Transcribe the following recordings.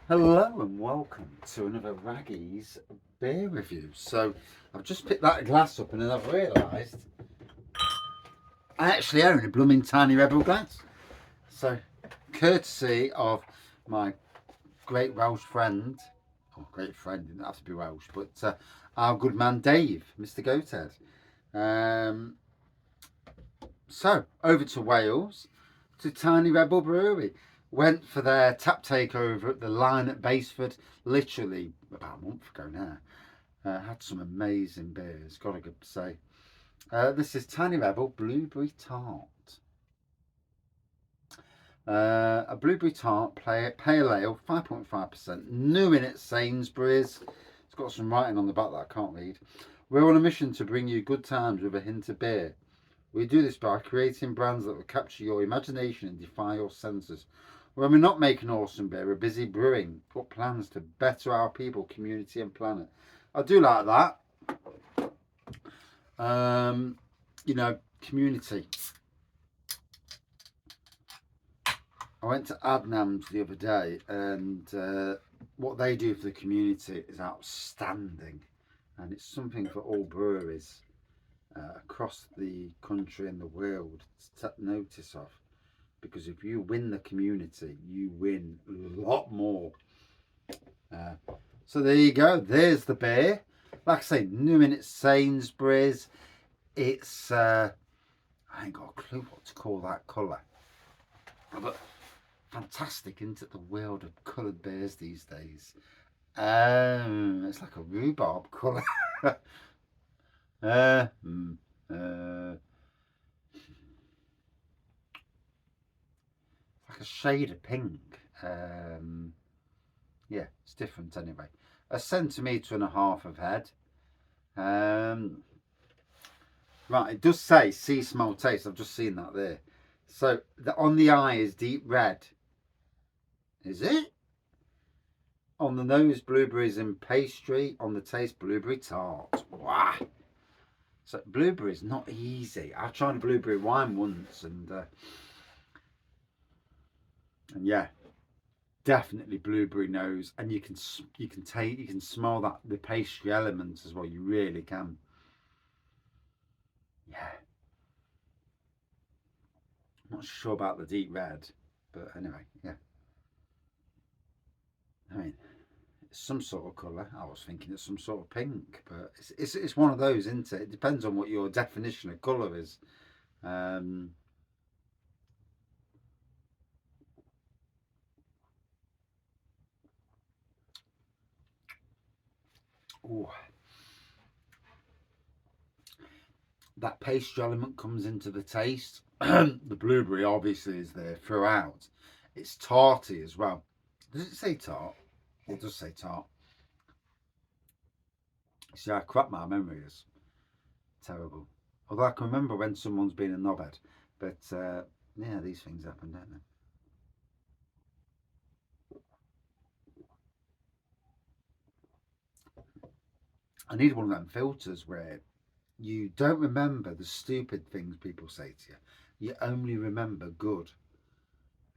Hello and welcome to another Raggy's beer review. So I've just picked that glass up and then I've realised I actually own a blooming tiny rebel glass. So courtesy of my great Welsh friend, great friend, didn't have to be Welsh, but our good man Dave, Mr. Goathead. Um, so over to Wales, to Tiny Rebel Brewery. Went for their tap takeover at the line at Basford literally about a month ago now. Had some amazing beers, gotta say. This is Tiny Rebel Blueberry Tart. A blueberry tart pale ale, 5.5%. New in at Sainsbury's. It's got some writing on the back that I can't read. We're on a mission to bring you good times with a hint of beer. We do this by creating brands that will capture your imagination and defy your senses. When we're not making awesome beer, we're busy brewing up plans to better our people, community, and planet. I do like that. Community. I went to Adnams the other day, and what they do for the community is outstanding, and it's something for all breweries across the country and the world to take notice of. Because if you win the community, you win a lot more. Uh, so there you go. There's the beer. Like I say, new in at Sainsbury's. It's I ain't got a clue what to call that colour, but fantastic into the world of coloured beers these days. It's like a rhubarb colour. uh, mm, uh, like a shade of pink. Yeah, it's different anyway. A centimetre and a half of head. Right, it does say see, smell, taste. I've just seen that there. So on the eye is deep red. Is it? On the nose, blueberries and pastry. On the taste, blueberry tart. Wow. So blueberries not easy. I tried a blueberry wine once, and yeah, definitely blueberry nose, and you can smell that the pastry elements as well. You really can. Yeah, I'm not sure about the deep red, but anyway, yeah. I mean, it's some sort of colour. I was thinking it's some sort of pink, but it's one of those, isn't it? It depends on what your definition of colour is. Um, oh, that pastry element comes into the taste. The blueberry obviously is there throughout. It's tarty as well. Does it say tart? It does say tart. See how crap my memory is. Terrible. Although I can remember when someone's been a knobhead. But yeah, these things happen, don't they? I need one of them filters where you don't remember the stupid things people say to you. You only remember good.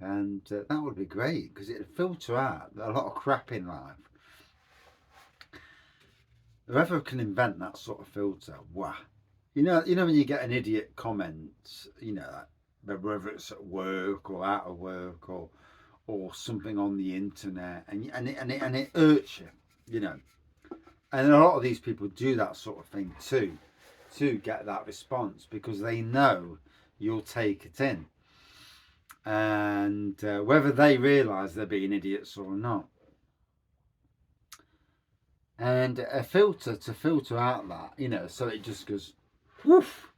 And that would be great because it'd filter out a lot of crap in life. Whoever can invent that sort of filter, wow. You know when you get an idiot comment, whether it's at work or out of work or something on the internet, and it hurts you, you know. And a lot of these people do that sort of thing too, to get that response because they know you'll take it in, and whether they realise they're being idiots or not. And a filter to filter out that, so it just goes woof,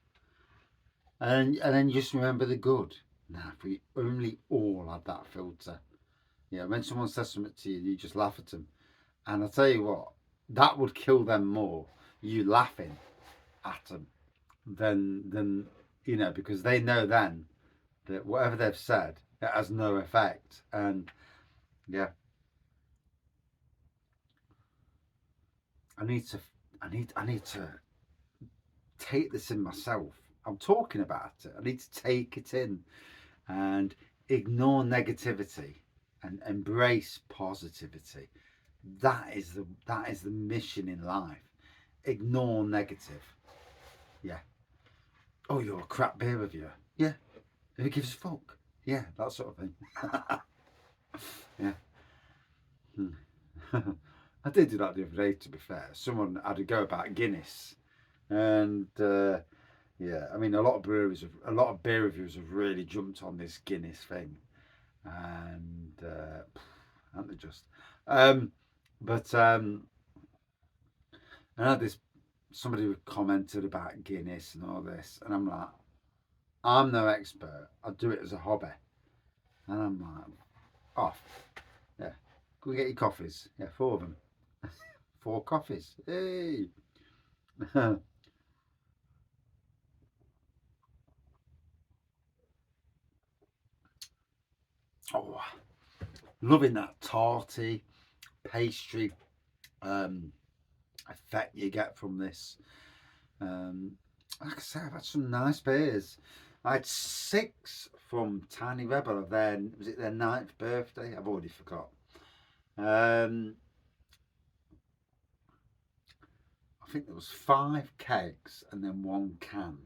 and then you just remember the good. Now, if we only all had that filter, when someone says something to you, you just laugh at them. And I tell you what, that would kill them more. You laughing at them than because they know then that whatever they've said, it has no effect. And yeah, I need to, I need to take this in myself. I'm talking about it. I need to take it in and ignore negativity. and embrace positivity. That is the mission in life. Ignore negative. Yeah. Oh, you're a crap beer reviewer. Yeah. Who gives a fuck? Yeah, that sort of thing. Yeah. I did do that the other day, to be fair. Someone had a go about Guinness, and yeah, I mean, a lot of beer reviewers have really jumped on this Guinness thing, and aren't they just? But I had somebody who commented about Guinness and all this, and I'm like, I'm no expert. I do it as a hobby, and I'm like, off. Yeah, go get your coffees. Yeah, 4 of them. 4 coffees. Hey. Oh, loving that tarty pastry effect you get from this. Like I say, I've had some nice beers. I had 6 from Tiny Rebel. Was it their 9th birthday? I've already forgot. I think there was 5 kegs and then 1 can.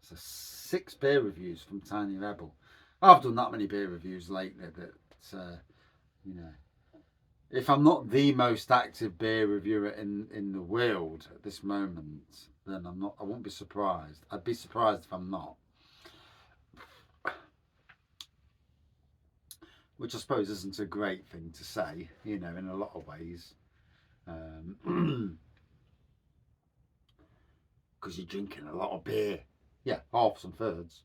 So 6 beer reviews from Tiny Rebel. I've done that many beer reviews lately that you know, if I'm not the most active beer reviewer in the world at this moment, then I won't be surprised. I'd be surprised if I'm not. Which I suppose isn't a great thing to say, in a lot of ways. Because you're drinking a lot of beer. Yeah, halves and thirds.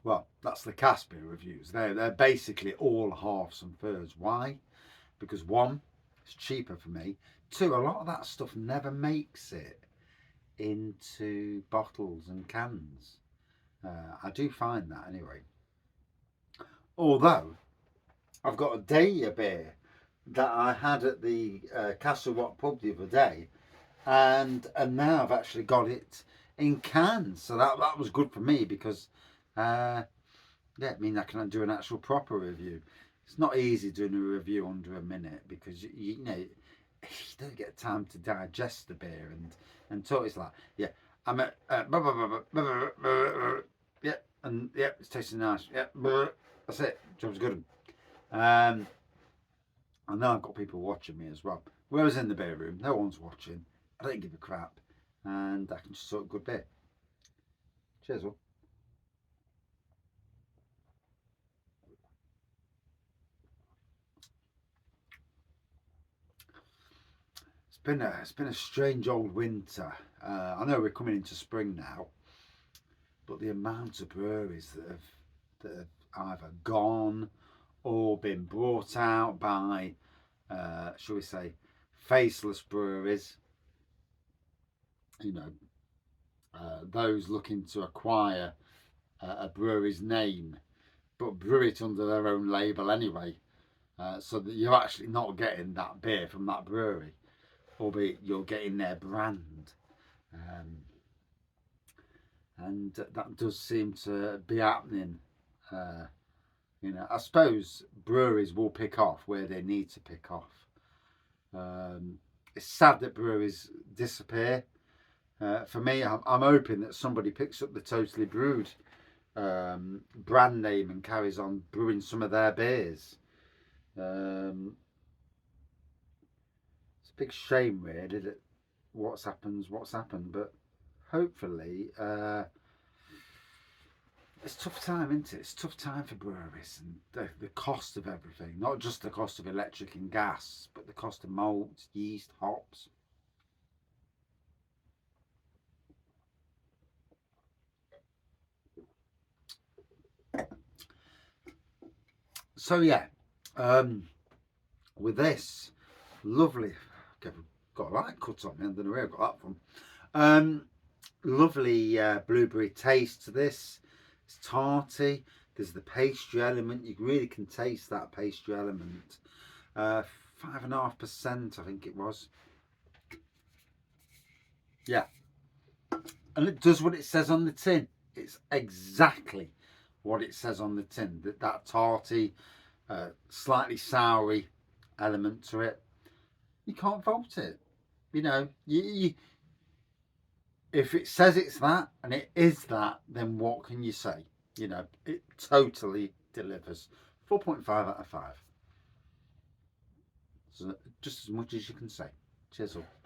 Well, that's the cask beer reviews. They're basically all halves and thirds. Why? Because 1, it's cheaper for me. 2, a lot of that stuff never makes it into bottles and cans. I do find that anyway. Although I've got a Dahlia beer that I had at the Castle Rock pub the other day, and now I've actually got it in cans. So that was good for me because yeah, I mean, I can do an actual proper review. It's not easy doing a review under a minute because you don't get time to digest the beer and talk. It's like, yeah, I'm at yeah, and yeah, it's tasting nice. Yeah, that's it. Job's good. And now I've got people watching me as well. Whereas in the beer room, no one's watching. I don't give a crap, and I can just talk good beer. Cheers, all. It's been a strange old winter. I know we're coming into spring now, but the amount of breweries that have either gone or been brought out by, shall we say, faceless breweries. Those looking to acquire a brewery's name, but brew it under their own label anyway, so that you're actually not getting that beer from that brewery, albeit you're getting their brand. And that does seem to be happening. I suppose breweries will pick off where they need to pick off. It's sad that breweries disappear. For me, I'm hoping that somebody picks up the Totally Brewed brand name and carries on brewing some of their beers. It's a big shame, really, that what's happened, but hopefully it's a tough time, isn't it? It's a tough time for breweries and the cost of everything, not just the cost of electric and gas, but the cost of malt, yeast, hops. So yeah, with this lovely, I've got a right cut on me, I don't know where I got that from. Lovely blueberry taste to this. It's tarty. There's the pastry element. You really can taste that pastry element. 5.5%, I think it was. Yeah. And it does what it says on the tin. It's exactly what it says on the tin. That tarty, slightly soury element to it. You can't fault it. You know, if it says it's that and it is that, then what can you say? You know, it totally delivers. 4.5 out of 5. So just as much as you can say. Cheers all.